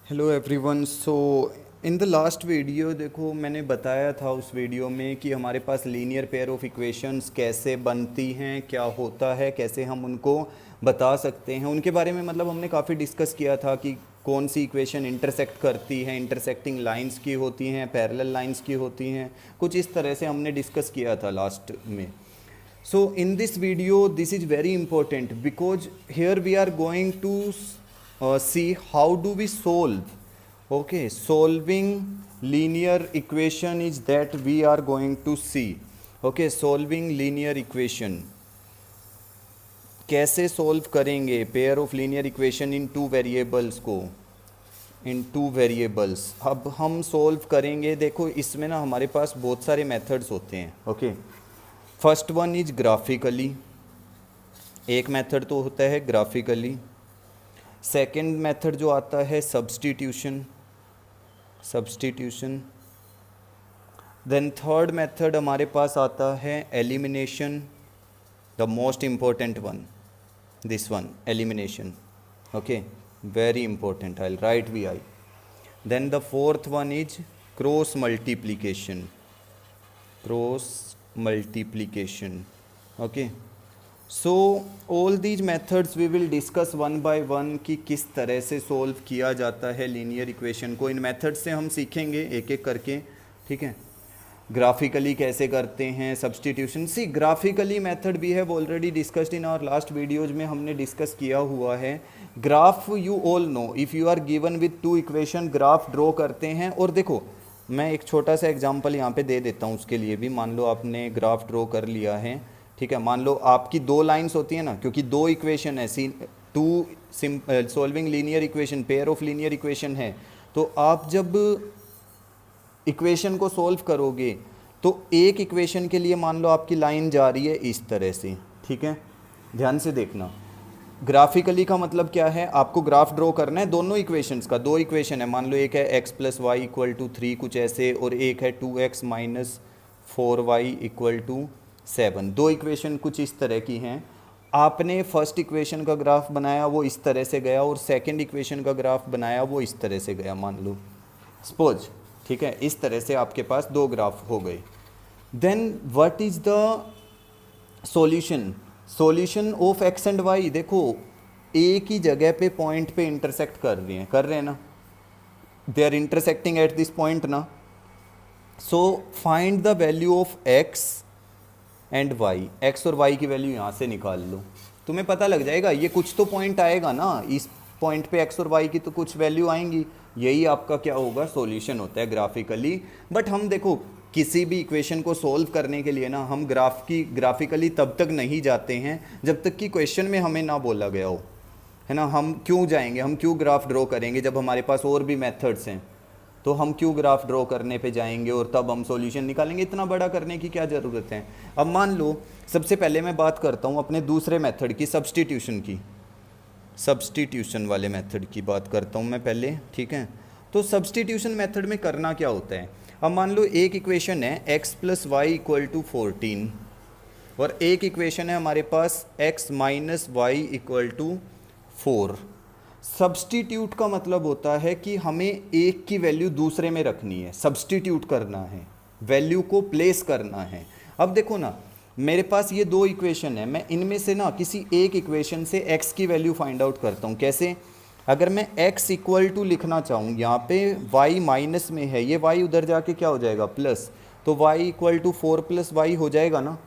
Hello everyone. So in the last video देखो मैंने बताया था उस वीडियो में कि हमारे पास लीनियर पेयर ऑफ इक्वेशंस कैसे बनती हैं, क्या होता है, कैसे हम उनको बता सकते हैं, उनके बारे में मतलब हमने काफ़ी डिस्कस किया था कि कौन सी इक्वेशन इंटरसेक्ट करती हैं, इंटरसेक्टिंग लाइंस की होती हैं, पैरेलल लाइंस की होती हैं, कुछ इस तरह से हमने डिस्कस किया था लास्ट में। So in this video this is very important because here we are going to see how do we solve. Okay, solving linear equation is that we are going to see. Okay, solving linear equation कैसे solve करेंगे pair of linear equation in two variables को, इन two variables. अब हम solve करेंगे, देखो इसमें ना हमारे पास बहुत सारे मेथड्स होते हैं। Okay, first one is graphically, एक मेथड तो होता है ग्राफिकली। सेकंड मेथड जो आता है substitution, substitution. Then third method हमारे पास आता है elimination, the most important one, this one elimination. Okay, very important, I'll write vi. Then the fourth one is cross multiplication, cross multiplication. Okay, so all these methods we will discuss one by one कि किस तरह से solve किया जाता है linear equation को। इन method से हम सीखेंगे एक एक करके, ठीक है। ग्राफिकली कैसे करते हैं, सब्स्टिट्यूशन। सी ग्राफिकली मेथड भी है already discussed in our last videos में, हमने डिस्कस किया हुआ है। Graph you all know, if you are given with two equation graph draw करते हैं। और देखो मैं एक छोटा सा एग्जांपल यहाँ पे दे देता हूँ उसके लिए भी। मान लो आपने ग्राफ ड्रॉ कर लिया है, ठीक है। मान लो आपकी दो लाइंस होती है ना, क्योंकि दो इक्वेशन है, see to solving linear equation, pair of linear equation है। तो आप जब इक्वेशन को सोल्व करोगे तो एक इक्वेशन के लिए मान लो आपकी लाइन जा रही है इस तरह से, ठीक है। ध्यान से देखना, ग्राफिकली का मतलब क्या है, आपको ग्राफ ड्रॉ करना है दोनों इक्वेशंस का। दो इक्वेशन है, मान लो एक है x plus y equal to 3 कुछ ऐसे, और एक है 2x minus 4y equal to 7। दो इक्वेशन कुछ इस तरह की हैं। आपने फर्स्ट इक्वेशन का ग्राफ बनाया वो इस तरह से गया, और सेकंड इक्वेशन का ग्राफ बनाया वो इस तरह से गया, मान लो सपोज, ठीक है। इस तरह से आपके पास दो ग्राफ हो गए। Then what is the solution, solution of x and y. देखो एक ही जगह पे पॉइंट पे इंटरसेक्ट कर रहे हैं ना, they are intersecting at this point ना। So find the value of x and Y, X और वाई की वैल्यू यहाँ से निकाल लो, तुम्हें पता लग जाएगा। ये कुछ तो पॉइंट आएगा ना, इस पॉइंट पे एक्स और वाई की तो कुछ वैल्यू आएंगी, यही आपका क्या होगा, सॉल्यूशन होता है ग्राफिकली। बट हम देखो किसी भी इक्वेशन को सोल्व करने के लिए ना हम ग्राफिकली तब तक नहीं जाते हैं जब तक कि क्वेश्चन में हमें ना बोला गया हो, है ना। हम क्यों जाएंगे, हम क्यों ग्राफ ड्रॉ करेंगे जब हमारे पास और भी मेथड्स हैं। तो हम क्यों ग्राफ ड्रॉ करने पे जाएंगे और तब हम सॉल्यूशन निकालेंगे, इतना बड़ा करने की क्या ज़रूरत है। अब मान लो सबसे पहले मैं बात करता हूँ अपने दूसरे मेथड की, सब्स्टिट्यूशन की, सब्स्टिट्यूशन वाले मेथड की बात करता हूँ मैं पहले, ठीक है। तो सब्स्टिट्यूशन मेथड में करना क्या होता है। अब मान लो एक इक्वेशन है x plus y equal to 14, और एक इक्वेशन है हमारे पास x minus y equal to 4। Substitute का मतलब होता है कि हमें एक की वैल्यू दूसरे में रखनी है, सब्स्टिट्यूट करना है, वैल्यू को प्लेस करना है। अब देखो ना, मेरे पास ये दो इक्वेशन है, मैं इनमें से ना किसी एक इक्वेशन से x की वैल्यू फाइंड आउट करता हूँ। कैसे, अगर मैं x इक्वल टू लिखना चाहूँ, यहाँ पे y माइनस में है, ये y उधर जाके क्या हो जाएगा प्लस, तो y equal to 4 plus y हो जाएगा ना,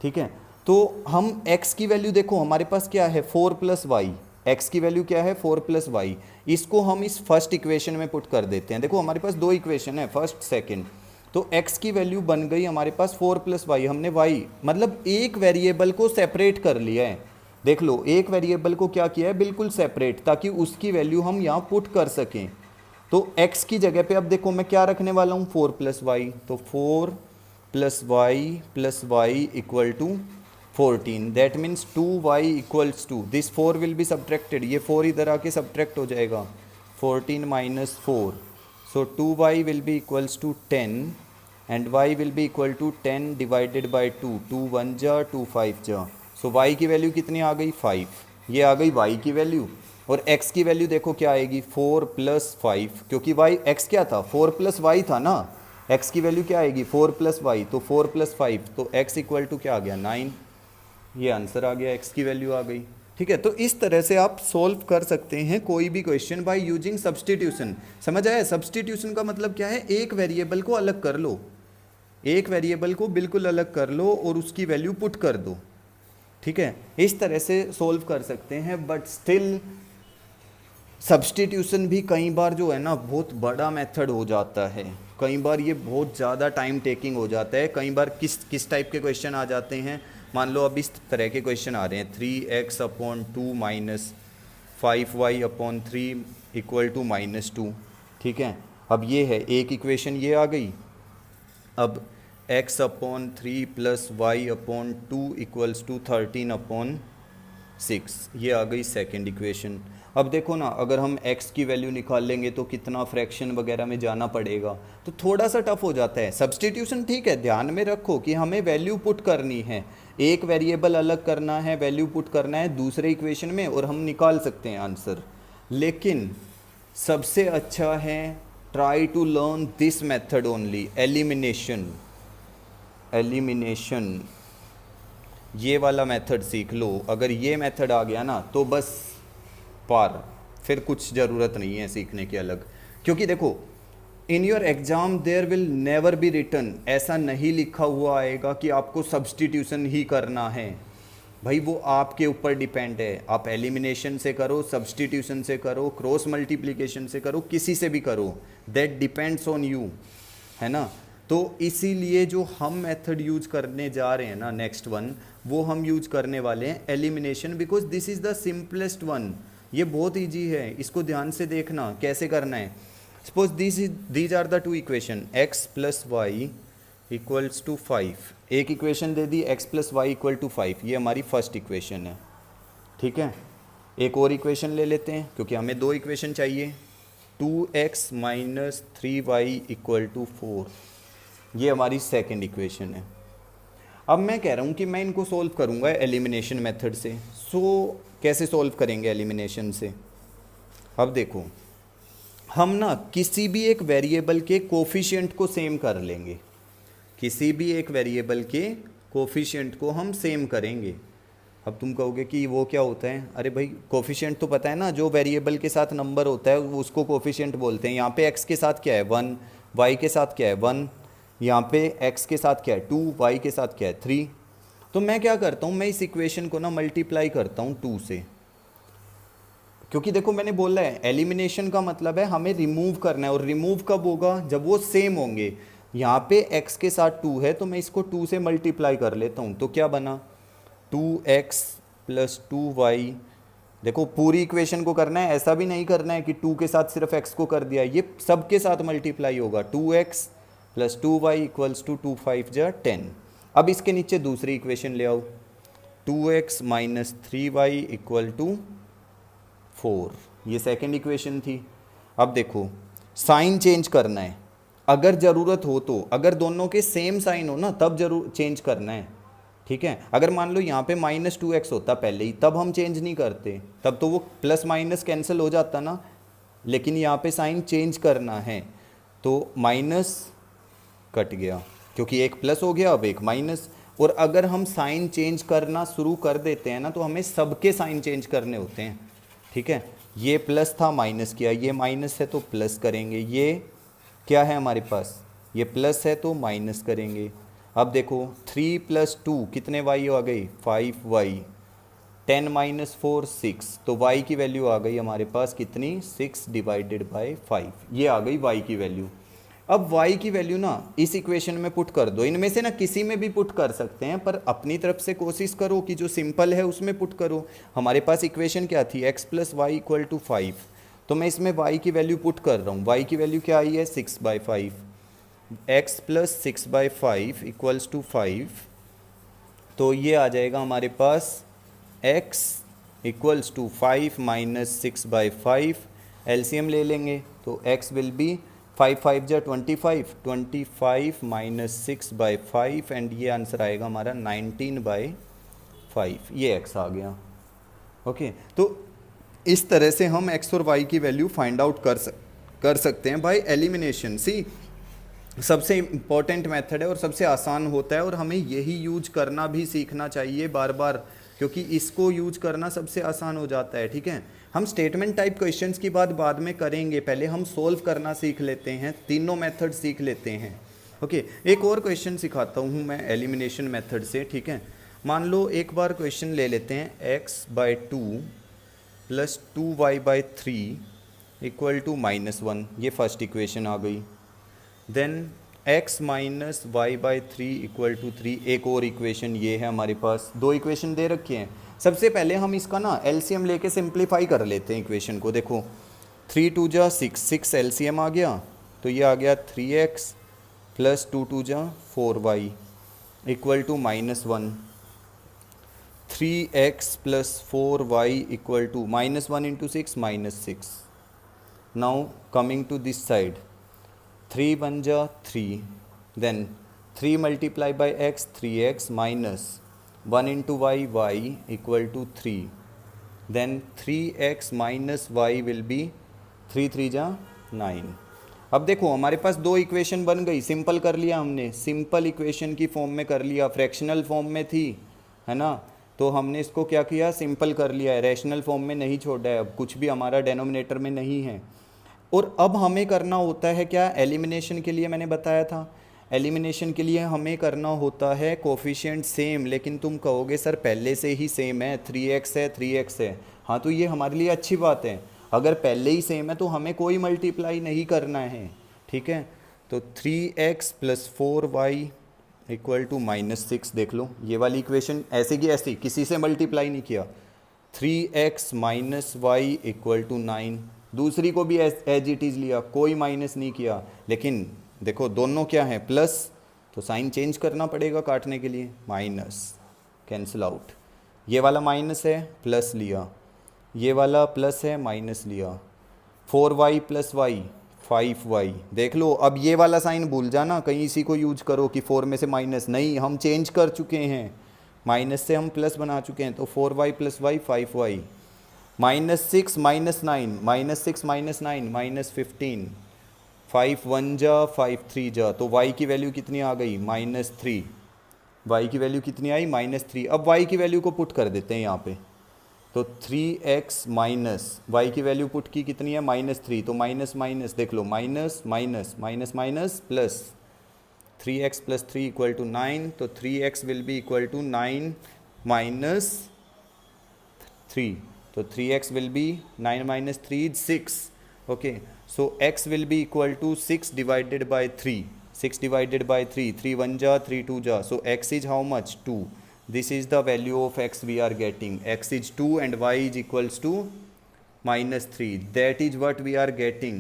ठीक है। तो हम x की वैल्यू देखो हमारे पास क्या है 4 प्लस वाई, एक्स की वैल्यू क्या है 4 प्लस वाई, इसको हम इस फर्स्ट इक्वेशन में पुट कर देते हैं। देखो हमारे पास दो इक्वेशन है, फर्स्ट सेकंड, तो x की वैल्यू बन गई हमारे पास 4 प्लस वाई। हमने y मतलब एक वेरिएबल को सेपरेट कर लिया है। देख लो एक वेरिएबल को क्या किया है, बिल्कुल सेपरेट, ताकि उसकी वैल्यू हम यहाँ पुट कर सकें। तो x की जगह पे अब देखो मैं क्या रखने वाला हूँ 4 प्लस वाई, तो 4 plus y equal to 14, that means 2y equals to, this 4 will be subtracted, ये 4 इधर आके सब्ट्रैक्ट हो जाएगा, 14 minus 4, so 2y will be equals to 10 and y will be equal to 10 divided by 2, 2 1 जा 2 5 जा, सो y की value कितनी आ गई 5, ये आ गई y की वैल्यू। और x की वैल्यू देखो क्या आएगी 4 + 5, क्योंकि y x क्या था 4 + y था ना, x की वैल्यू क्या आएगी 4 + y, तो 4 + 5 तो x इक्वल टू क्या आ गया 9, ये आंसर आ गया, x की वैल्यू आ गई। ठीक है, तो इस तरह से आप सोल्व कर सकते हैं कोई भी क्वेश्चन बाय यूजिंग सब्सटीट्यूशन। समझ आया? सब्सटीट्यूशन का मतलब क्या है, एक वेरिएबल को अलग कर लो, एक वेरिएबल को बिल्कुल अलग कर लो और उसकी वैल्यू पुट कर दो। ठीक है, इस तरह से सोल्व कर सकते हैं, बट स्टिल सब्सटीट्यूशन भी कई बार जो है ना बहुत बड़ा मेथड हो जाता है, कई बार ये बहुत ज़्यादा टाइम टेकिंग हो जाता है। कई बार किस टाइप के क्वेश्चन आ जाते हैं, मान लो अब इस तरह के क्वेश्चन आ रहे हैं 3x/2 - 5y/3 = -2। ठीक है, अब ये है एक इक्वेशन ये आ गई, अब x/3 + y/2 = 13/6, ये आ गई सेकंड इक्वेशन। अब देखो ना, अगर हम x की वैल्यू निकाल लेंगे तो कितना फ्रैक्शन वगैरह में जाना पड़ेगा, तो थोड़ा सा टफ हो जाता है। सब्सटीट्यूशन ठीक है, ध्यान में रखो कि हमें वैल्यू पुट करनी है, एक वेरिएबल अलग करना है, वैल्यू पुट करना है दूसरे इक्वेशन में और हम निकाल सकते हैं आंसर। लेकिन सबसे अच्छा है try to learn this method only, elimination. Elimination ये वाला मेथड सीख लो, अगर ये मेथड आ गया ना तो बस पार, फिर कुछ ज़रूरत नहीं है सीखने की अलग। क्योंकि देखो in your exam there will never be written, ऐसा नहीं लिखा हुआ आएगा कि आपको सब्सटीट्यूशन ही करना है। भाई वो आपके ऊपर डिपेंड है, आप एलिमिनेशन से करो, सब्सटीट्यूशन से करो, क्रॉस मल्टीप्लिकेशन से करो, किसी से भी करो, दैट डिपेंड्स ऑन यू, है ना। तो इसीलिए जो हम मेथड यूज करने जा रहे हैं ना नेक्स्ट वन, वो हम यूज करने वाले हैं elimination, because this is the simplest one. ये बहुत ईजी है, इसको ध्यान से देखना कैसे करना है। Suppose these are the two equation, x + y = 5, एक इक्वेशन दे दी x + y = 5, ये हमारी फर्स्ट इक्वेशन है। ठीक है, एक और इक्वेशन ले लेते हैं क्योंकि हमें दो इक्वेशन चाहिए, 2x - 3y = 4, ये हमारी सेकंड इक्वेशन है। अब मैं कह रहा हूँ कि मैं इनको सोल्व करूँगा एलिमिनेशन मेथड से। कैसे सोल्व करेंगे एलिमिनेशन से? अब देखो, हम ना किसी भी एक वेरिएबल के कोफिशिएंट को सेम कर लेंगे, किसी भी एक वेरिएबल के कोफिशिएंट को हम सेम करेंगे। अब तुम कहोगे कि वो क्या होता है? अरे भाई कोफिशिएंट तो पता है ना, जो वेरिएबल के साथ नंबर होता है उसको कोफिशिएंट बोलते हैं। यहाँ पे x के साथ क्या है 1, y के साथ क्या है 1, यहाँ पे x के साथ क्या है 2, y के साथ क्या है 3। तो मैं क्या करता हूँ, मैं इस इक्वेशन को ना मल्टीप्लाई करता हूँ 2 से, क्योंकि देखो मैंने बोला है एलिमिनेशन का मतलब है हमें रिमूव करना है, और रिमूव कब होगा? जब वो सेम होंगे। यहाँ पे x के साथ 2 है तो मैं इसको 2 से मल्टीप्लाई कर लेता हूँ, तो क्या बना 2x + 2y। देखो पूरी इक्वेशन को करना है, ऐसा भी नहीं करना है कि 2 के साथ सिर्फ x को कर दिया, ये सब के साथ मल्टीप्लाई होगा। 2x + 2y = 2 5 जा 10। अब इसके नीचे दूसरी इक्वेशन ले आओ, 2x - 3y = 4, ये सेकेंड इक्वेशन थी। अब देखो साइन चेंज करना है, अगर ज़रूरत हो तो, अगर दोनों के सेम साइन हो ना तब जरूर चेंज करना है। ठीक है, अगर मान लो यहाँ पे -2x होता पहले ही, तब हम चेंज नहीं करते, तब तो वो प्लस माइनस कैंसिल हो जाता ना। लेकिन यहाँ पे साइन चेंज करना है तो माइनस कट गया, क्योंकि एक प्लस हो गया अब एक माइनस। और अगर हम साइन चेंज करना शुरू कर देते हैं ना तो हमें सबके साइन चेंज करने होते हैं। ठीक है, ये प्लस था माइनस किया, ये माइनस है तो प्लस करेंगे, ये क्या है हमारे पास, ये प्लस है तो माइनस करेंगे। अब देखो 3 + 2 कितने y आ गई 5y, 10 - 4 6, तो y की वैल्यू आ गई हमारे पास कितनी 6/5, ये आ गई y की वैल्यू। अब y की वैल्यू ना इस इक्वेशन में पुट कर दो, इनमें से ना किसी में भी पुट कर सकते हैं, पर अपनी तरफ से कोशिश करो कि जो सिंपल है उसमें पुट करो। हमारे पास इक्वेशन क्या थी x + y = 5, तो मैं इसमें y की वैल्यू पुट कर रहा हूँ। y की वैल्यू क्या आई है 6/5, x + 6/5 = 5, तो ये आ जाएगा हमारे पास x = 5 - 6/5, एलसीएम ले लेंगे तो x विल बी 5 5 जा 25, 25 - 6/5, एंड ये आंसर आएगा हमारा 19/5, ये x आ गया। ओके, तो इस तरह से हम x और y की वैल्यू फाइंड आउट कर सकते हैं बाय एलिमिनेशन। सी सबसे इम्पॉर्टेंट मेथड है और सबसे आसान होता है, और हमें यही यूज करना भी सीखना चाहिए बार बार, क्योंकि इसको यूज करना सबसे आसान हो जाता है। ठीक है, हम स्टेटमेंट टाइप क्वेश्चंस की बात बाद में करेंगे, पहले हम सोल्व करना सीख लेते हैं, तीनों मेथड सीख लेते हैं। ओके, एक और क्वेश्चन सिखाता हूँ मैं एलिमिनेशन मेथड से। ठीक है, मान लो एक बार क्वेश्चन ले लेते हैं, x/2 plus 2y/3 equal to -1, ये फर्स्ट इक्वेशन आ गई। Then x minus y/3 equal to 3, एक और इक्वेशन ये है हमारे पास। दो इक्वेशन दे रखी हैं। सबसे पहले हम इसका ना एलसीएम लेके सिंप्लीफाई कर लेते हैं इक्वेशन को। देखो 3 2 जा 6, 6 एलसीएम आ गया, तो ये आ गया 3x प्लस 2 2 जा 4y equal to -1। 3x plus 4y equal to -1 into 6 -6। Now coming to this side, 3 1 जा 3, then 3 multiply by x 3x minus 1 into y equal to 3, then 3x minus y will be 3 3 जा 9। अब देखो हमारे पास दो equation बन गई, simple कर लिया हमने, सिंपल इक्वेशन की फॉर्म में कर लिया, फ्रैक्शनल फॉर्म में थी है ना, तो हमने इसको क्या किया, सिंपल कर लिया है, रैशनल फॉर्म में नहीं छोड़ा है, अब कुछ भी हमारा डेनोमिनेटर में नहीं है। और अब हमें करना होता है क्या, एलिमिनेशन के लिए मैंने बताया था, एलिमिनेशन के लिए हमें करना होता है कोफिशिएंट सेम। लेकिन तुम कहोगे सर पहले से ही सेम है, 3x है 3x है। हाँ, तो ये हमारे लिए अच्छी बात है, अगर पहले ही सेम है तो हमें कोई मल्टीप्लाई नहीं करना है। ठीक है, तो 3x plus 4y equal to -6, देख लो ये वाली इक्वेशन ऐसे की ऐसी, किसी से मल्टीप्लाई नहीं किया। 3x minus y equal to 9, दूसरी को भी एज इट इज़ लिया, कोई माइनस नहीं किया। लेकिन देखो दोनों क्या है, प्लस, तो साइन चेंज करना पड़ेगा काटने के लिए, माइनस, कैंसिल आउट। ये वाला माइनस है, प्लस लिया, ये वाला प्लस है, माइनस लिया। 4y प्लस वाई 5y, देख लो। अब ये वाला साइन भूल जाना, कहीं इसी को यूज करो कि 4 में से माइनस, नहीं, हम चेंज कर चुके हैं, माइनस से हम प्लस बना चुके हैं, तो 4y प्लस वाई 5y, -6 -9, -6 -9 -15, 5 1 जा 5 3 जा, तो y की वैल्यू कितनी आ गई, -3। y की वैल्यू कितनी आई, -3। अब y की वैल्यू को पुट कर देते हैं यहाँ पे, तो 3x माइनस वाई की वैल्यू पुट की कितनी है, -3, तो माइनस माइनस देख लो, minus minus minus minus plus, 3x प्लस 3 इक्वल टू 9, तो 3x will be equal to 9 minus 3, तो 3x will be 9 minus 3 is 6. Okay, so x will be equal to 6 divided by 3. 6 divided by 3, 3 1 ja, 3 2 ja. So x is how much? 2. This is the value of x we are getting. X is 2 and y is equals to -3. That is what we are getting.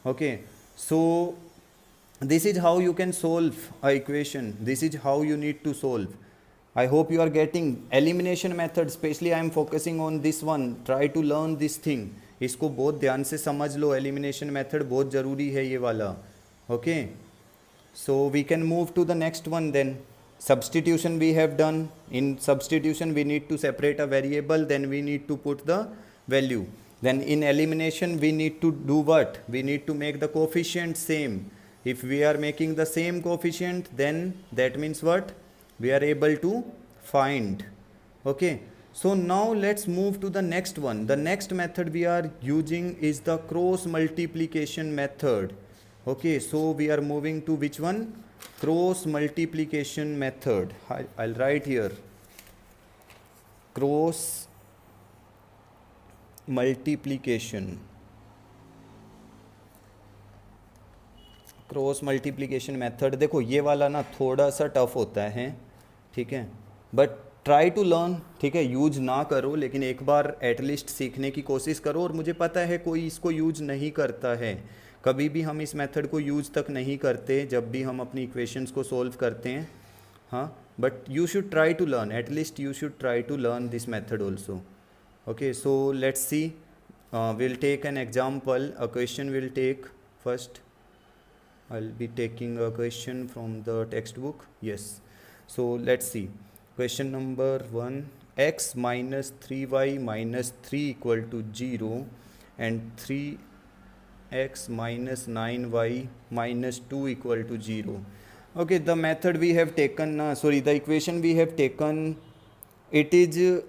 Okay, so this is how you can solve a equation. This is how you need to solve. I hope you are getting elimination method, especially I am focusing on this one. Try to learn this thing. इसको बहुत ध्यान से समझ लो, elimination method बहुत ज़रूरी है ये वाला. Okay, so we can move to the next one then. Substitution we have done. In substitution we need to separate a variable, then we need to put the value. Then in elimination we need to do what? We need to make the coefficient same. If we are making the same coefficient, then that means what? We are able to find. Okay, so now let's move to the next one. The next method we are using is the cross multiplication method. Okay, so we are moving to which one? Cross multiplication method. I'll write here, cross multiplication. Cross multiplication method, देखो ये वाला ना थोड़ा सा tough होता है, ठीक है, बट ट्राई टू लर्न। ठीक है, यूज ना करो, लेकिन एक बार एटलीस्ट सीखने की कोशिश करो। और मुझे पता है कोई इसको यूज नहीं करता है, कभी भी हम इस मेथड को यूज तक नहीं करते जब भी हम अपनी इक्वेशंस को सोल्व करते हैं। हाँ, but you should try to learn, at least you should try to learn this method also. Okay, so let's see, we'll take an example, a question we'll take first. I'll be taking a question from the textbook. Yes, so let's see, question number 1 x minus 3y minus 3 equal to 0 and 3x minus 9y minus 2 equal to 0. Okay, the method we have taken, the equation we have taken, it is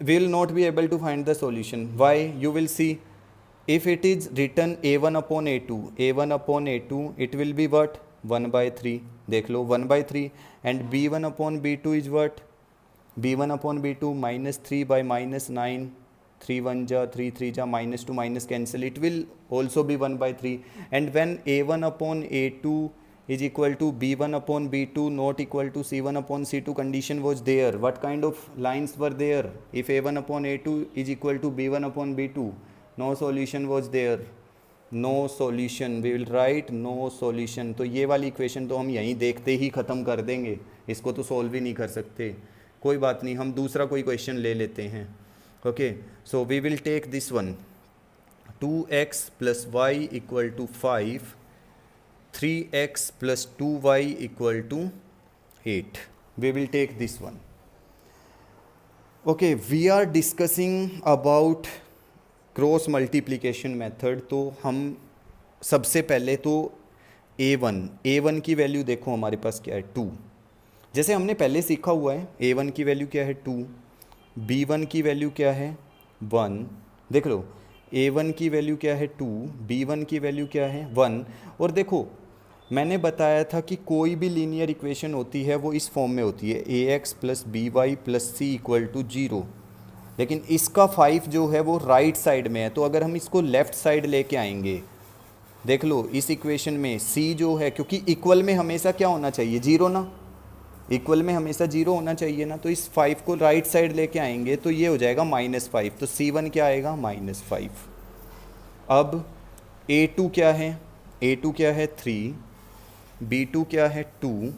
will not be able to find the solution. Why? You will see, if it is written a1 upon a2, it will be what? 1 by 3. देख लो 1 by 3. And b1 upon b2 is what? b1 upon b2 minus 3 by minus 9. 3 1 ja, 3 3 ja, minus 2 minus cancel. It will also be 1 by 3. And when a1 upon a2 is equal to b1 upon b2 not equal to c1 upon c2 condition was there. What kind of lines were there? If a1 upon a2 is equal to b1 upon b2, no solution was there. No solution, we will write no solution. तो ये वाली equation तो हम यहीं देखते ही ख़त्म कर देंगे, इसको तो सॉल्व ही नहीं कर सकते. कोई बात नहीं, हम दूसरा कोई क्वेश्चन ले लेते हैं. Okay, so we will take this one. 2x plus y equal to 5, 3x plus 2y equal to 8. We will take this one. Okay, we are discussing about cross multiplication method. तो हम सबसे पहले तो a1 की value देखो हमारे पास क्या है 2. जैसे हमने पहले सीखा हुआ है, a1 की वैल्यू क्या है 2, b1 की वैल्यू क्या है 1. देख लो, a1 की वैल्यू क्या है 2, b1 की वैल्यू क्या है 1. और देखो, मैंने बताया था कि कोई भी लीनियर इक्वेशन होती है वो इस फॉर्म में होती है, ax plus b y plus c equal to 0. लेकिन इसका 5 जो है वो राइट साइड में है, तो अगर हम इसको लेफ़्ट साइड लेके आएंगे, देख लो इस इक्वेशन में c जो है, क्योंकि इक्वल में हमेशा क्या होना चाहिए 0 ना, इक्वल में हमेशा 0 होना चाहिए ना. तो इस 5 को राइट साइड लेके आएंगे तो ये हो जाएगा -5. तो c1 क्या आएगा -5. अब a2 क्या है, a2 क्या है 3, b2 क्या है 2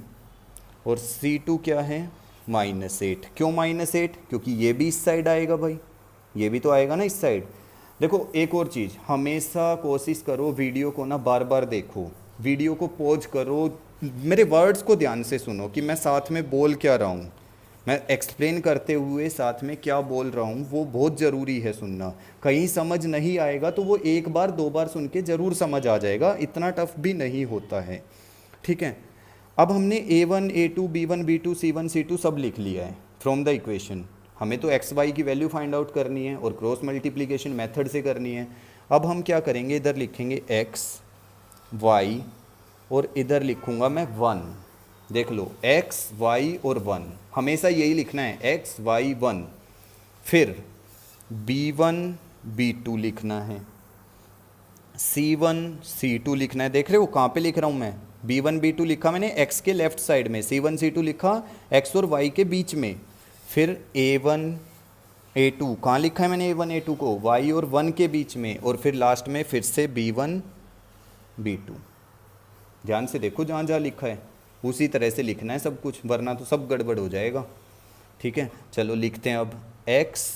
और c2 क्या है -8. क्यों -8? क्योंकि ये भी इस साइड आएगा भाई, ये भी तो आएगा ना इस साइड. देखो एक और चीज़, हमेशा कोशिश करो वीडियो को ना बार बार देखो, वीडियो को पॉज करो, मेरे वर्ड्स को ध्यान से सुनो कि मैं साथ में बोल क्या रहा हूँ. मैं एक्सप्लेन करते हुए साथ में क्या बोल रहा हूँ वो बहुत ज़रूरी है सुनना. कहीं समझ नहीं आएगा तो वो एक बार दो बार सुन के ज़रूर समझ आ जाएगा, इतना टफ भी नहीं होता है. ठीक है, अब हमने a1 a2 b1 b2 c1 c2 सब लिख लिया है फ्रॉम द इक्वेशन. हमें तो x y की वैल्यू फाइंड आउट करनी है और क्रॉस मल्टीप्लिकेशन मेथड से करनी है. अब हम क्या करेंगे, इधर लिखेंगे x y और इधर लिखूंगा मैं 1. देख लो x y और 1, हमेशा यही लिखना है, x y 1. फिर b1 b2 लिखना है, c1 c2 लिखना है. देख रहे हो कहाँ पे लिख रहा हूँ मैं, b1 b2 लिखा मैंने x के लेफ्ट साइड में, c1 c2 लिखा x और y के बीच में. फिर a1 a2 कहाँ लिखा है मैंने a1 a2 को, y और 1 के बीच में. और फिर लास्ट में फिर से b1 b2. ध्यान से देखो, जहाँ जहाँ लिखा है उसी तरह से लिखना है सब कुछ, वरना तो सब गड़बड़ हो जाएगा. ठीक है, चलो लिखते हैं अब. x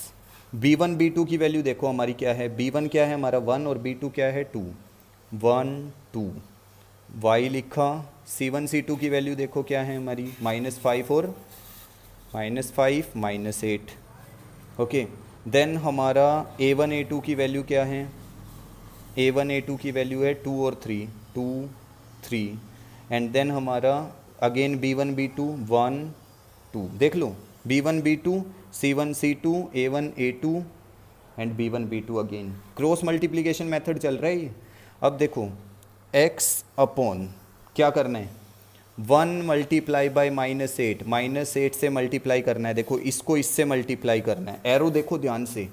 b1 b2 की वैल्यू देखो हमारी क्या है, b1 क्या है हमारा 1 और b2 क्या है 2, 1 2. y लिखा, c1 c2 की वैल्यू देखो क्या है हमारी -5 और -5 -8. ओके, देन हमारा a1 a2 की वैल्यू क्या है, a1 a2 की वैल्यू है 2 और 3, 2 3. एंड देन हमारा अगेन b1 b2 1 2. देख लो b1 b2 c1 c2 a1 a2 and b1 b2 again. Cross multiplication method चल रहा है ये. अब देखो x अपॉन क्या करना है, 1 मल्टीप्लाई बाई -8, -8 से मल्टीप्लाई करना है. देखो इसको इससे मल्टीप्लाई करना है, एरो देखो ध्यान से,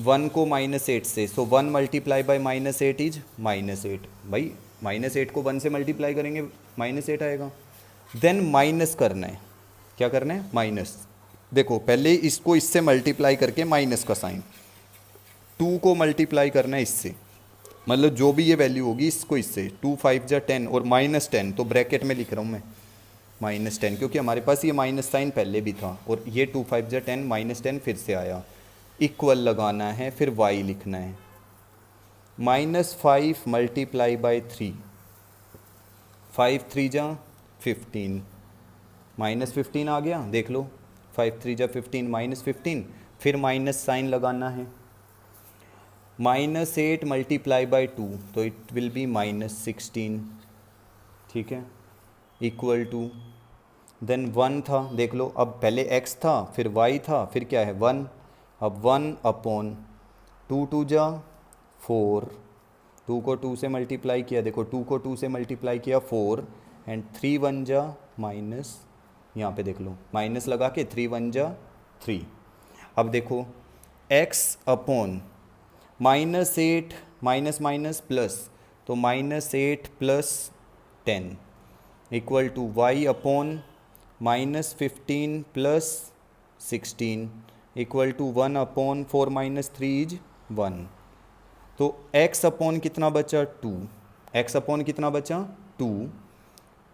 1 को -8 से, सो 1 मल्टीप्लाई बाई -8 इज -8. भाई -8 को 1 से मल्टीप्लाई करेंगे -8 आएगा. देन माइनस करना है, क्या करना है माइनस. देखो पहले इसको इससे मल्टीप्लाई करके माइनस का साइन, 2 को मल्टीप्लाई करना है इससे, मतलब जो भी ये वैल्यू होगी इसको इससे, 2 5 जा 10 और -10, तो ब्रैकेट में लिख रहा हूँ मैं -10, क्योंकि हमारे पास ये माइनस साइन पहले भी था. और ये 2 5 जा 10 -10 फिर से आया. इक्वल लगाना है, फिर y लिखना है, -5 मल्टीप्लाई बाई 3, 5 3 जा 15, -15 आ गया. देख लो 5 3 जा 15 -15, फिर माइनस साइन लगाना है। -8 मल्टीप्लाई बाई 2 तो इट विल बी -16, ठीक है, इक्वल टू देन 1 था, देख लो अब पहले x था फिर y था फिर क्या है 1, अब 1 अपॉन 2 2 जा 4, 2 को 2 से मल्टीप्लाई किया, देखो 2 को 2 से मल्टीप्लाई किया 4 एंड 3 1 जा माइनस, यहाँ पे देख लो माइनस लगा के 3 1 जा 3। अब देखो x upon -8 minus minus plus, तो -8 plus 10 equal to y upon -15 plus 16 equal to 1 upon 4 - 3 is 1। तो x अपॉन कितना बचा 2, x अपॉन कितना बचा 2,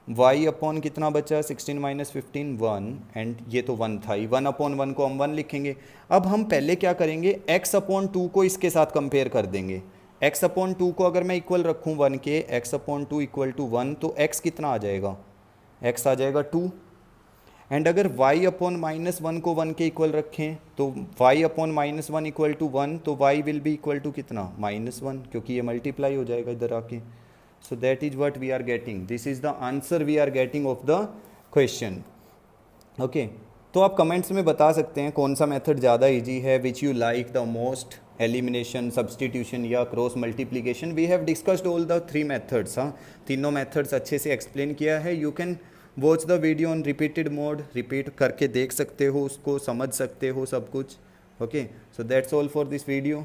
y अपॉन कितना बचा 16 - 15 1, एंड ये तो 1 था ही, 1 अपॉन 1 को हम 1 लिखेंगे। अब हम पहले क्या करेंगे, x अपॉन 2 को इसके साथ कंपेयर कर देंगे। x अपॉन 2 को अगर मैं इक्वल रखूँ 1 के, x अपॉन 2 इक्वल टू 1, तो x कितना आ जाएगा, x आ जाएगा 2। एंड अगर y अपॉन -1 को 1 के इक्वल रखें तो y अपॉन -1 इक्वल टू 1, तो y will be equal to कितना -1, क्योंकि ये मल्टीप्लाई हो जाएगा इधर आके। So that is what we are getting, this is the answer we are getting of the question. Okay, तो आप कमेंट्स में बता सकते हैं कौन सा मेथड ज़्यादा ईजी है, which you like the most, elimination, substitution या cross multiplication. We have discussed all the 3 methods. हाँ, तीनों मेथड्स अच्छे से एक्सप्लेन किया है। You can watch the video on repeated mode, repeat करके देख सकते हो, उसको समझ सकते हो सब कुछ। Okay, so that's all for this video.